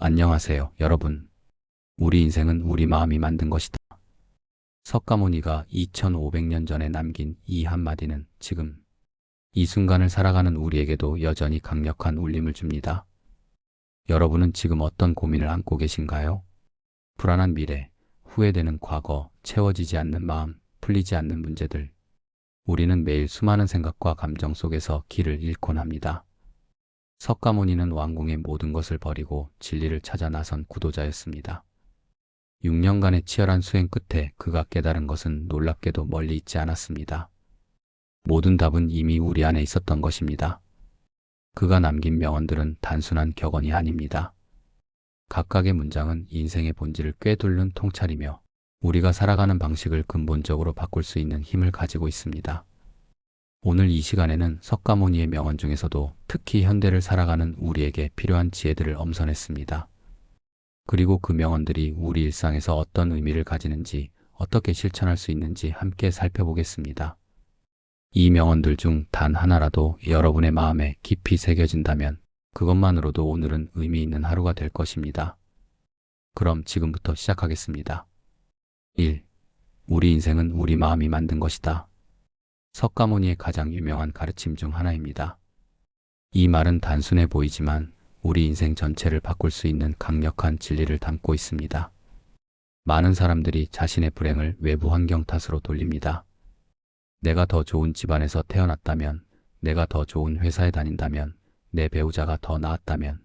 안녕하세요, 여러분. 우리 인생은 우리 마음이 만든 것이다. 석가모니가 2500년 전에 남긴 이 한마디는 지금 이 순간을 살아가는 우리에게도 여전히 강력한 울림을 줍니다. 여러분은 지금 어떤 고민을 안고 계신가요? 불안한 미래, 후회되는 과거, 채워지지 않는 마음, 풀리지 않는 문제들. 우리는 매일 수많은 생각과 감정 속에서 길을 잃곤 합니다. 석가모니는 왕궁의 모든 것을 버리고 진리를 찾아 나선 구도자였습니다. 6년간의 치열한 수행 끝에 그가 깨달은 것은 놀랍게도 멀리 있지 않았습니다. 모든 답은 이미 우리 안에 있었던 것입니다. 그가 남긴 명언들은 단순한 격언이 아닙니다. 각각의 문장은 인생의 본질을 꿰뚫는 통찰이며 우리가 살아가는 방식을 근본적으로 바꿀 수 있는 힘을 가지고 있습니다. 오늘 이 시간에는 석가모니의 명언 중에서도 특히 현대를 살아가는 우리에게 필요한 지혜들을 엄선했습니다. 그리고 그 명언들이 우리 일상에서 어떤 의미를 가지는지, 어떻게 실천할 수 있는지 함께 살펴보겠습니다. 이 명언들 중 단 하나라도 여러분의 마음에 깊이 새겨진다면 그것만으로도 오늘은 의미 있는 하루가 될 것입니다. 그럼 지금부터 시작하겠습니다. 1. 우리 인생은 우리 마음이 만든 것이다. 석가모니의 가장 유명한 가르침 중 하나입니다. 이 말은 단순해 보이지만 우리 인생 전체를 바꿀 수 있는 강력한 진리를 담고 있습니다. 많은 사람들이 자신의 불행을 외부 환경 탓으로 돌립니다. 내가 더 좋은 집안에서 태어났다면, 내가 더 좋은 회사에 다닌다면, 내 배우자가 더 나았다면,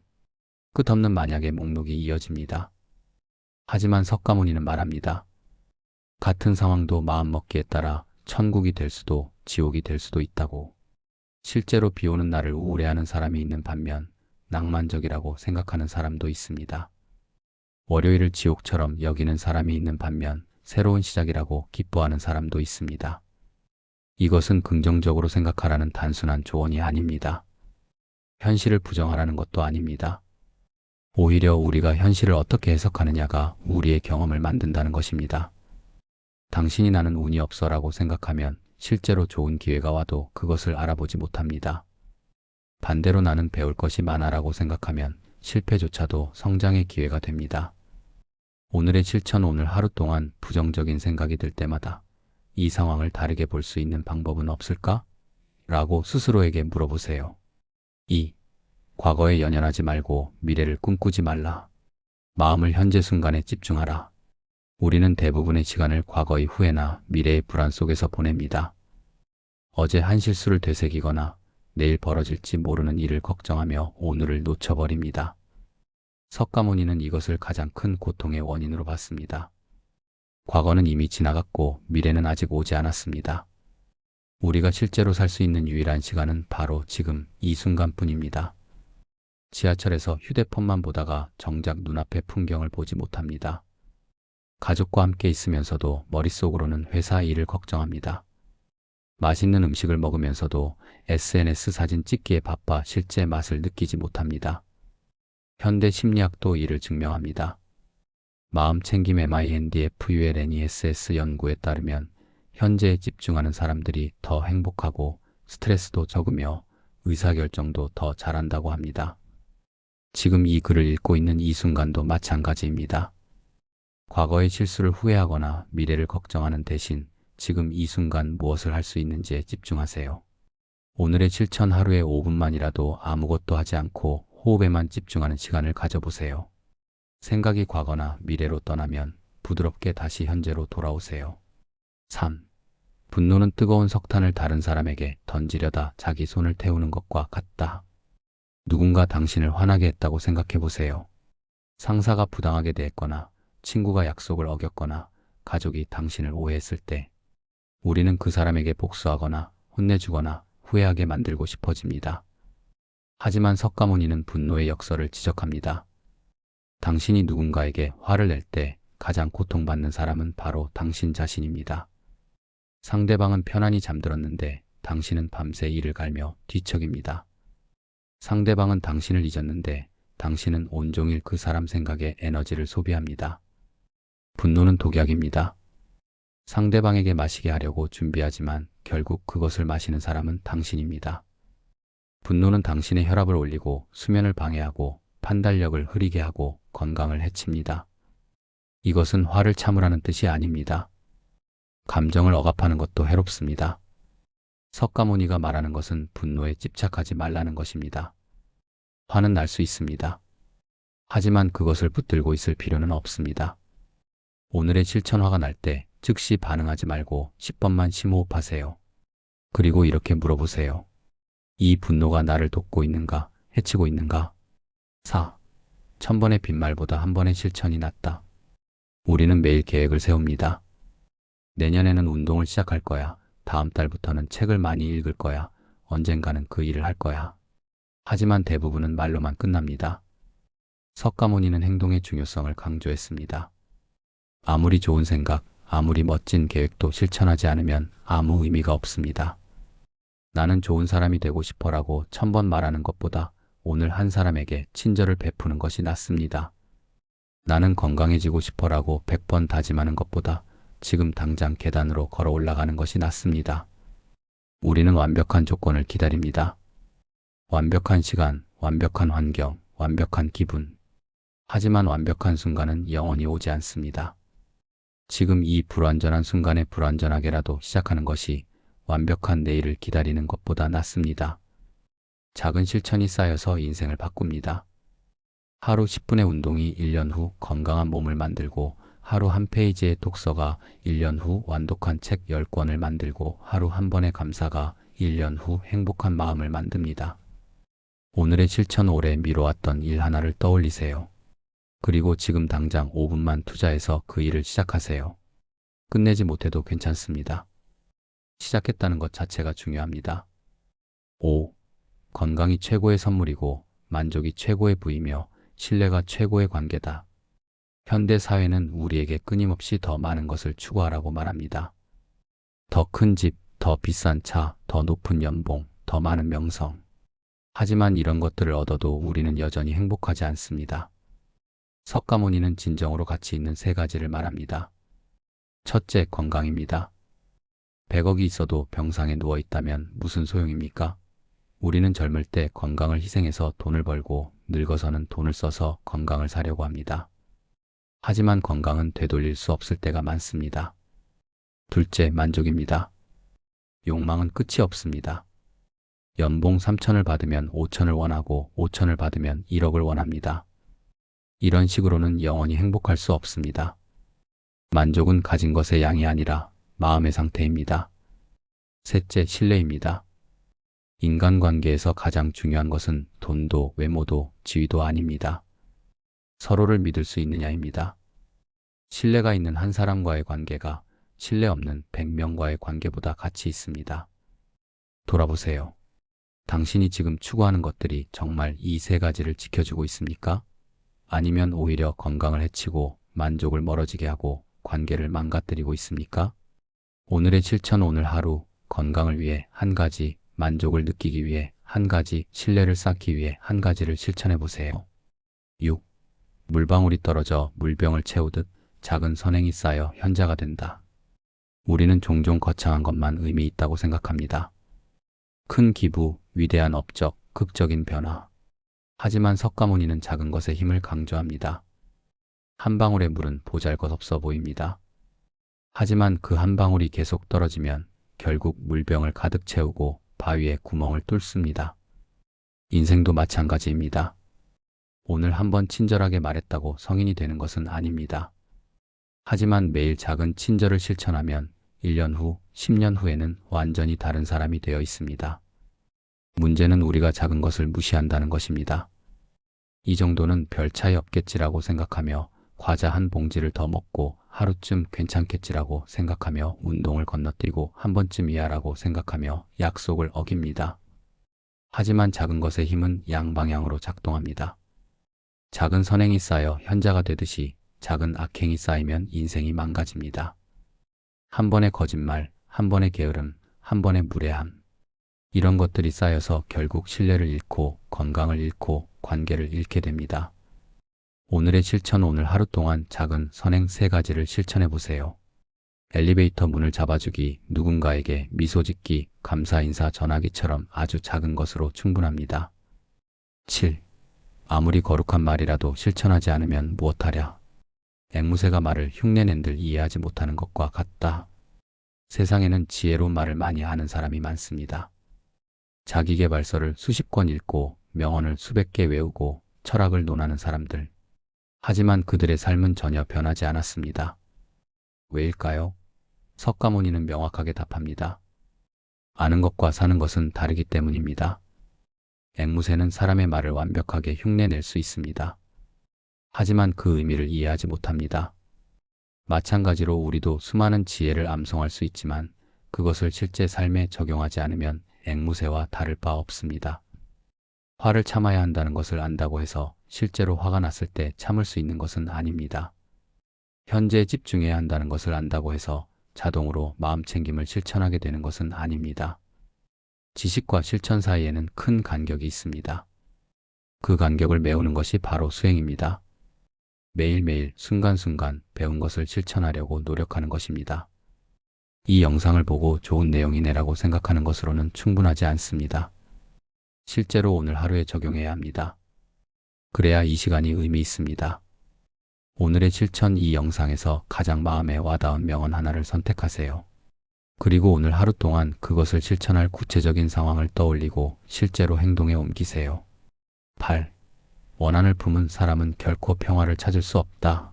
끝없는 만약의 목록이 이어집니다. 하지만 석가모니는 말합니다. 같은 상황도 마음먹기에 따라 천국이 될 수도 지옥이 될 수도 있다고. 실제로 비 오는 날을 우울해하는 사람이 있는 반면 낭만적이라고 생각하는 사람도 있습니다. 월요일을 지옥처럼 여기는 사람이 있는 반면 새로운 시작이라고 기뻐하는 사람도 있습니다. 이것은 긍정적으로 생각하라는 단순한 조언이 아닙니다. 현실을 부정하라는 것도 아닙니다. 오히려 우리가 현실을 어떻게 해석하느냐가 우리의 경험을 만든다는 것입니다. 당신이 나는 운이 없어라고 생각하면 실제로 좋은 기회가 와도 그것을 알아보지 못합니다. 반대로 나는 배울 것이 많아라고 생각하면 실패조차도 성장의 기회가 됩니다. 오늘의 실천 오늘 하루 동안 부정적인 생각이 들 때마다 이 상황을 다르게 볼 수 있는 방법은 없을까? 라고 스스로에게 물어보세요. 2. 과거에 연연하지 말고 미래를 꿈꾸지 말라. 마음을 현재 순간에 집중하라. 우리는 대부분의 시간을 과거의 후회나 미래의 불안 속에서 보냅니다. 어제 한 실수를 되새기거나 내일 벌어질지 모르는 일을 걱정하며 오늘을 놓쳐버립니다. 석가모니는 이것을 가장 큰 고통의 원인으로 봤습니다. 과거는 이미 지나갔고 미래는 아직 오지 않았습니다. 우리가 실제로 살 수 있는 유일한 시간은 바로 지금 이 순간뿐입니다. 지하철에서 휴대폰만 보다가 정작 눈앞의 풍경을 보지 못합니다. 가족과 함께 있으면서도 머릿속으로는 회사 일을 걱정합니다. 맛있는 음식을 먹으면서도 SNS 사진 찍기에 바빠 실제 맛을 느끼지 못합니다. 현대 심리학도 이를 증명합니다. 마음챙김 MINDFULNESS 연구에 따르면 현재에 집중하는 사람들이 더 행복하고 스트레스도 적으며 의사결정도 더 잘한다고 합니다. 지금 이 글을 읽고 있는 이 순간도 마찬가지입니다. 과거의 실수를 후회하거나 미래를 걱정하는 대신 지금 이 순간 무엇을 할 수 있는지에 집중하세요. 오늘의 실천 하루에 5분만이라도 아무것도 하지 않고 호흡에만 집중하는 시간을 가져보세요. 생각이 과거나 미래로 떠나면 부드럽게 다시 현재로 돌아오세요. 3. 분노는 뜨거운 석탄을 다른 사람에게 던지려다 자기 손을 태우는 것과 같다. 누군가 당신을 화나게 했다고 생각해 보세요. 상사가 부당하게 대했거나 친구가 약속을 어겼거나 가족이 당신을 오해했을 때 우리는 그 사람에게 복수하거나 혼내주거나 후회하게 만들고 싶어집니다. 하지만 석가모니는 분노의 역설을 지적합니다. 당신이 누군가에게 화를 낼 때 가장 고통받는 사람은 바로 당신 자신입니다. 상대방은 편안히 잠들었는데 당신은 밤새 이를 갈며 뒤척입니다. 상대방은 당신을 잊었는데 당신은 온종일 그 사람 생각에 에너지를 소비합니다. 분노는 독약입니다. 상대방에게 마시게 하려고 준비하지만 결국 그것을 마시는 사람은 당신입니다. 분노는 당신의 혈압을 올리고 수면을 방해하고 판단력을 흐리게 하고 건강을 해칩니다. 이것은 화를 참으라는 뜻이 아닙니다. 감정을 억압하는 것도 해롭습니다. 석가모니가 말하는 것은 분노에 집착하지 말라는 것입니다. 화는 날 수 있습니다. 하지만 그것을 붙들고 있을 필요는 없습니다. 오늘의 실천화가 날 때 즉시 반응하지 말고 10번만 심호흡하세요. 그리고 이렇게 물어보세요. 이 분노가 나를 돕고 있는가, 해치고 있는가? 4. 1000번의 빈말보다 한 번의 실천이 낫다. 우리는 매일 계획을 세웁니다. 내년에는 운동을 시작할 거야. 다음 달부터는 책을 많이 읽을 거야. 언젠가는 그 일을 할 거야. 하지만 대부분은 말로만 끝납니다. 석가모니는 행동의 중요성을 강조했습니다. 아무리 좋은 생각, 아무리 멋진 계획도 실천하지 않으면 아무 의미가 없습니다. 나는 좋은 사람이 되고 싶어라고 1000번 말하는 것보다 오늘 한 사람에게 친절을 베푸는 것이 낫습니다. 나는 건강해지고 싶어라고 100번 다짐하는 것보다 지금 당장 계단으로 걸어 올라가는 것이 낫습니다. 우리는 완벽한 조건을 기다립니다. 완벽한 시간, 완벽한 환경, 완벽한 기분. 하지만 완벽한 순간은 영원히 오지 않습니다. 지금 이 불완전한 순간에 불완전하게라도 시작하는 것이 완벽한 내일을 기다리는 것보다 낫습니다. 작은 실천이 쌓여서 인생을 바꿉니다. 하루 10분의 운동이 1년 후 건강한 몸을 만들고, 하루 한 페이지의 독서가 1년 후 완독한 책 10권을 만들고, 하루 한 번의 감사가 1년 후 행복한 마음을 만듭니다. 오늘의 실천, 오래 미뤄왔던 일 하나를 떠올리세요. 그리고 지금 당장 5분만 투자해서 그 일을 시작하세요. 끝내지 못해도 괜찮습니다. 시작했다는 것 자체가 중요합니다. 5. 건강이 최고의 선물이고 만족이 최고의 부이며 신뢰가 최고의 관계다. 현대 사회는 우리에게 끊임없이 더 많은 것을 추구하라고 말합니다. 더 큰 집, 더 비싼 차, 더 높은 연봉, 더 많은 명성. 하지만 이런 것들을 얻어도 우리는 여전히 행복하지 않습니다. 석가모니는 진정으로 가치 있는 3가지를 말합니다. 첫째, 건강입니다. 100억이 있어도 병상에 누워 있다면 무슨 소용입니까? 우리는 젊을 때 건강을 희생해서 돈을 벌고 늙어서는 돈을 써서 건강을 사려고 합니다. 하지만 건강은 되돌릴 수 없을 때가 많습니다. 둘째, 만족입니다. 욕망은 끝이 없습니다. 연봉 3천을 받으면 5천을 원하고 5천을 받으면 1억을 원합니다. 이런 식으로는 영원히 행복할 수 없습니다. 만족은 가진 것의 양이 아니라 마음의 상태입니다. 셋째, 신뢰입니다. 인간관계에서 가장 중요한 것은 돈도 외모도 지위도 아닙니다. 서로를 믿을 수 있느냐입니다. 신뢰가 있는 한 사람과의 관계가 신뢰 없는 100명과의 관계보다 가치 있습니다. 돌아보세요. 당신이 지금 추구하는 것들이 정말 이 3가지를 지켜주고 있습니까? 아니면 오히려 건강을 해치고 만족을 멀어지게 하고 관계를 망가뜨리고 있습니까? 오늘의 실천, 오늘 하루 건강을 위해 1가지, 만족을 느끼기 위해 1가지, 신뢰를 쌓기 위해 1가지를 실천해 보세요. 6. 물방울이 떨어져 물병을 채우듯 작은 선행이 쌓여 현자가 된다. 우리는 종종 거창한 것만 의미 있다고 생각합니다. 큰 기부, 위대한 업적, 극적인 변화. 하지만 석가모니는 작은 것의 힘을 강조합니다. 한 방울의 물은 보잘것없어 보입니다. 하지만 그 한 방울이 계속 떨어지면 결국 물병을 가득 채우고 바위에 구멍을 뚫습니다. 인생도 마찬가지입니다. 오늘 한번 친절하게 말했다고 성인이 되는 것은 아닙니다. 하지만 매일 작은 친절을 실천하면 1년 후, 10년 후에는 완전히 다른 사람이 되어 있습니다. 문제는 우리가 작은 것을 무시한다는 것입니다. 이 정도는 별 차이 없겠지라고 생각하며 과자 한 봉지를 더 먹고 하루쯤 괜찮겠지라고 생각하며 운동을 건너뛰고 한 번쯤이야라고 생각하며 약속을 어깁니다. 하지만 작은 것의 힘은 양방향으로 작동합니다. 작은 선행이 쌓여 현자가 되듯이 작은 악행이 쌓이면 인생이 망가집니다. 한 번의 거짓말, 한 번의 게으름, 한 번의 무례함. 이런 것들이 쌓여서 결국 신뢰를 잃고 건강을 잃고 관계를 잃게 됩니다. 오늘의 실천, 오늘 하루 동안 작은 선행 3가지를 실천해 보세요. 엘리베이터 문을 잡아주기, 누군가에게 미소 짓기, 감사 인사 전하기처럼 아주 작은 것으로 충분합니다. 7. 아무리 거룩한 말이라도 실천하지 않으면 무엇하랴. 앵무새가 말을 흉내낸들 이해하지 못하는 것과 같다. 세상에는 지혜로운 말을 많이 하는 사람이 많습니다. 자기계발서를 수십 권 읽고 명언을 수백 개 외우고 철학을 논하는 사람들. 하지만 그들의 삶은 전혀 변하지 않았습니다. 왜일까요? 석가모니는 명확하게 답합니다. 아는 것과 사는 것은 다르기 때문입니다. 앵무새는 사람의 말을 완벽하게 흉내낼 수 있습니다. 하지만 그 의미를 이해하지 못합니다. 마찬가지로 우리도 수많은 지혜를 암송할 수 있지만 그것을 실제 삶에 적용하지 않으면 앵무새와 다를 바 없습니다. 화를 참아야 한다는 것을 안다고 해서 실제로 화가 났을 때 참을 수 있는 것은 아닙니다. 현재에 집중해야 한다는 것을 안다고 해서 자동으로 마음챙김을 실천하게 되는 것은 아닙니다. 지식과 실천 사이에는 큰 간격이 있습니다. 그 간격을 메우는 것이 바로 수행입니다. 매일매일 순간순간 배운 것을 실천하려고 노력하는 것입니다. 이 영상을 보고 좋은 내용이네라고 생각하는 것으로는 충분하지 않습니다. 실제로 오늘 하루에 적용해야 합니다. 그래야 이 시간이 의미 있습니다. 오늘의 실천 이 영상에서 가장 마음에 와닿은 명언 하나를 선택하세요. 그리고 오늘 하루 동안 그것을 실천할 구체적인 상황을 떠올리고 실제로 행동에 옮기세요. 8. 원한을 품은 사람은 결코 평화를 찾을 수 없다.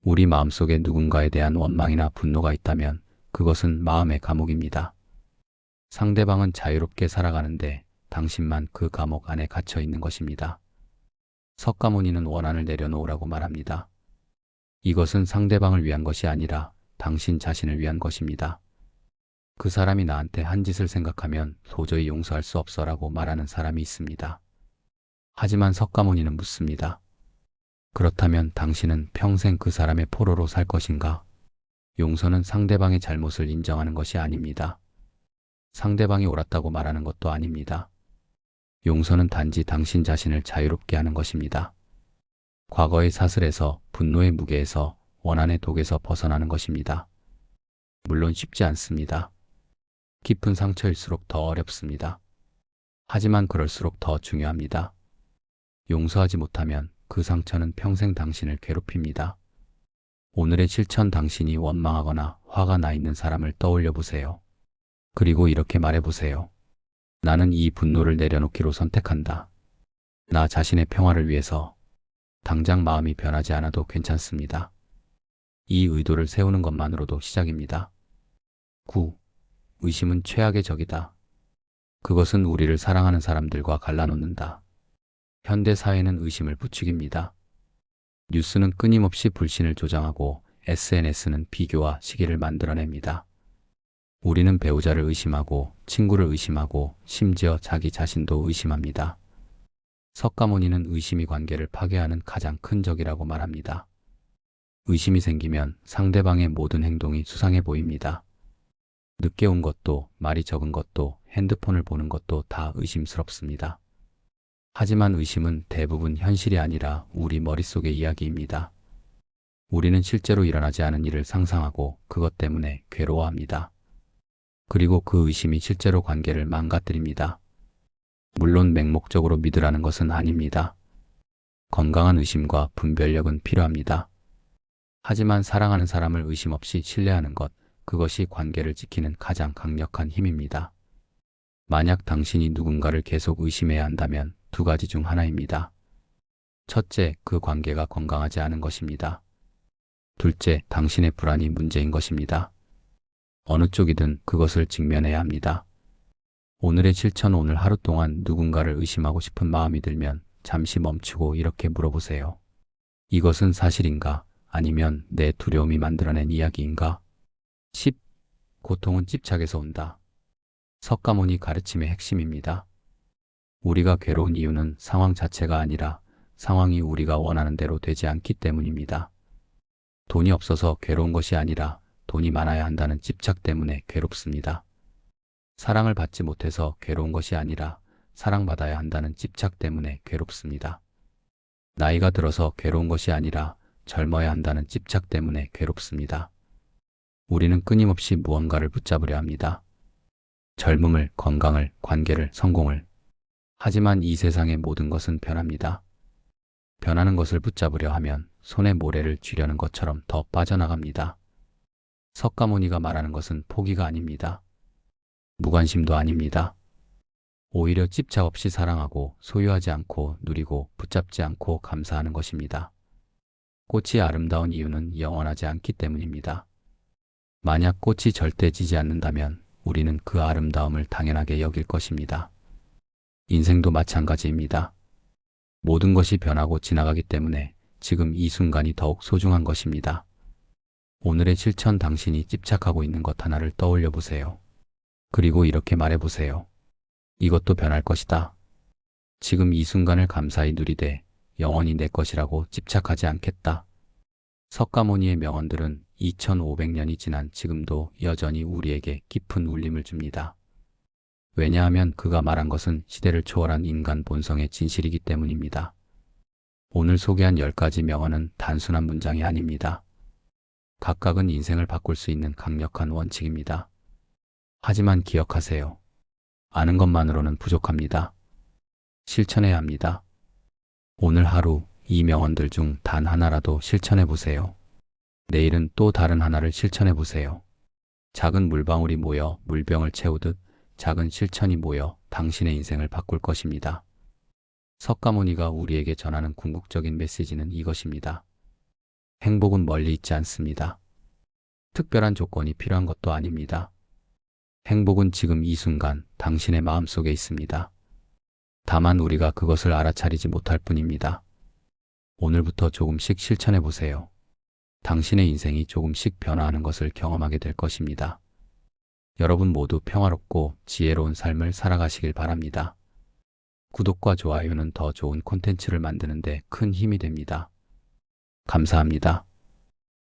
우리 마음속에 누군가에 대한 원망이나 분노가 있다면 그것은 마음의 감옥입니다. 상대방은 자유롭게 살아가는데 당신만 그 감옥 안에 갇혀 있는 것입니다. 석가모니는 원한을 내려놓으라고 말합니다. 이것은 상대방을 위한 것이 아니라 당신 자신을 위한 것입니다. 그 사람이 나한테 한 짓을 생각하면 도저히 용서할 수 없어라고 말하는 사람이 있습니다. 하지만 석가모니는 묻습니다. 그렇다면 당신은 평생 그 사람의 포로로 살 것인가? 용서는 상대방의 잘못을 인정하는 것이 아닙니다. 상대방이 옳았다고 말하는 것도 아닙니다. 용서는 단지 당신 자신을 자유롭게 하는 것입니다. 과거의 사슬에서, 분노의 무게에서, 원한의 독에서 벗어나는 것입니다. 물론 쉽지 않습니다. 깊은 상처일수록 더 어렵습니다. 하지만 그럴수록 더 중요합니다. 용서하지 못하면 그 상처는 평생 당신을 괴롭힙니다. 오늘의 실천 당신이 원망하거나 화가 나 있는 사람을 떠올려 보세요. 그리고 이렇게 말해 보세요. 나는 이 분노를 내려놓기로 선택한다. 나 자신의 평화를 위해서. 당장 마음이 변하지 않아도 괜찮습니다. 이 의도를 세우는 것만으로도 시작입니다. 9. 의심은 최악의 적이다. 그것은 우리를 사랑하는 사람들과 갈라놓는다. 현대 사회는 의심을 부추깁니다. 뉴스는 끊임없이 불신을 조장하고 SNS는 비교와 시기를 만들어냅니다. 우리는 배우자를 의심하고 친구를 의심하고 심지어 자기 자신도 의심합니다. 석가모니는 의심이 관계를 파괴하는 가장 큰 적이라고 말합니다. 의심이 생기면 상대방의 모든 행동이 수상해 보입니다. 늦게 온 것도, 말이 적은 것도, 핸드폰을 보는 것도 다 의심스럽습니다. 하지만 의심은 대부분 현실이 아니라 우리 머릿속의 이야기입니다. 우리는 실제로 일어나지 않은 일을 상상하고 그것 때문에 괴로워합니다. 그리고 그 의심이 실제로 관계를 망가뜨립니다. 물론 맹목적으로 믿으라는 것은 아닙니다. 건강한 의심과 분별력은 필요합니다. 하지만 사랑하는 사람을 의심 없이 신뢰하는 것, 그것이 관계를 지키는 가장 강력한 힘입니다. 만약 당신이 누군가를 계속 의심해야 한다면 두 가지 중 하나입니다. 첫째, 그 관계가 건강하지 않은 것입니다. 둘째, 당신의 불안이 문제인 것입니다. 어느 쪽이든 그것을 직면해야 합니다. 오늘의 실천 오늘 하루 동안 누군가를 의심하고 싶은 마음이 들면 잠시 멈추고 이렇게 물어보세요. 이것은 사실인가? 아니면 내 두려움이 만들어낸 이야기인가? 10. 고통은 집착에서 온다. 석가모니 가르침의 핵심입니다. 우리가 괴로운 이유는 상황 자체가 아니라 상황이 우리가 원하는 대로 되지 않기 때문입니다. 돈이 없어서 괴로운 것이 아니라 돈이 많아야 한다는 집착 때문에 괴롭습니다. 사랑을 받지 못해서 괴로운 것이 아니라 사랑받아야 한다는 집착 때문에 괴롭습니다. 나이가 들어서 괴로운 것이 아니라 젊어야 한다는 집착 때문에 괴롭습니다. 우리는 끊임없이 무언가를 붙잡으려 합니다. 젊음을, 건강을, 관계를, 성공을. 하지만 이 세상의 모든 것은 변합니다. 변하는 것을 붙잡으려 하면 손에 모래를 쥐려는 것처럼 더 빠져나갑니다. 석가모니가 말하는 것은 포기가 아닙니다. 무관심도 아닙니다. 오히려 집착 없이 사랑하고 소유하지 않고 누리고 붙잡지 않고 감사하는 것입니다. 꽃이 아름다운 이유는 영원하지 않기 때문입니다. 만약 꽃이 절대 지지 않는다면 우리는 그 아름다움을 당연하게 여길 것입니다. 인생도 마찬가지입니다. 모든 것이 변하고 지나가기 때문에 지금 이 순간이 더욱 소중한 것입니다. 오늘의 실천 당신이 집착하고 있는 것 하나를 떠올려 보세요. 그리고 이렇게 말해 보세요. 이것도 변할 것이다. 지금 이 순간을 감사히 누리되 영원히 내 것이라고 집착하지 않겠다. 석가모니의 명언들은 2500년이 지난 지금도 여전히 우리에게 깊은 울림을 줍니다. 왜냐하면 그가 말한 것은 시대를 초월한 인간 본성의 진실이기 때문입니다. 오늘 소개한 10가지 명언은 단순한 문장이 아닙니다. 각각은 인생을 바꿀 수 있는 강력한 원칙입니다. 하지만 기억하세요. 아는 것만으로는 부족합니다. 실천해야 합니다. 오늘 하루 이 명언들 중 단 하나라도 실천해 보세요. 내일은 또 다른 하나를 실천해 보세요. 작은 물방울이 모여 물병을 채우듯 작은 실천이 모여 당신의 인생을 바꿀 것입니다. 석가모니가 우리에게 전하는 궁극적인 메시지는 이것입니다. 행복은 멀리 있지 않습니다. 특별한 조건이 필요한 것도 아닙니다. 행복은 지금 이 순간 당신의 마음속에 있습니다. 다만 우리가 그것을 알아차리지 못할 뿐입니다. 오늘부터 조금씩 실천해 보세요. 당신의 인생이 조금씩 변화하는 것을 경험하게 될 것입니다. 여러분 모두 평화롭고 지혜로운 삶을 살아가시길 바랍니다. 구독과 좋아요는 더 좋은 콘텐츠를 만드는 데 큰 힘이 됩니다. 감사합니다.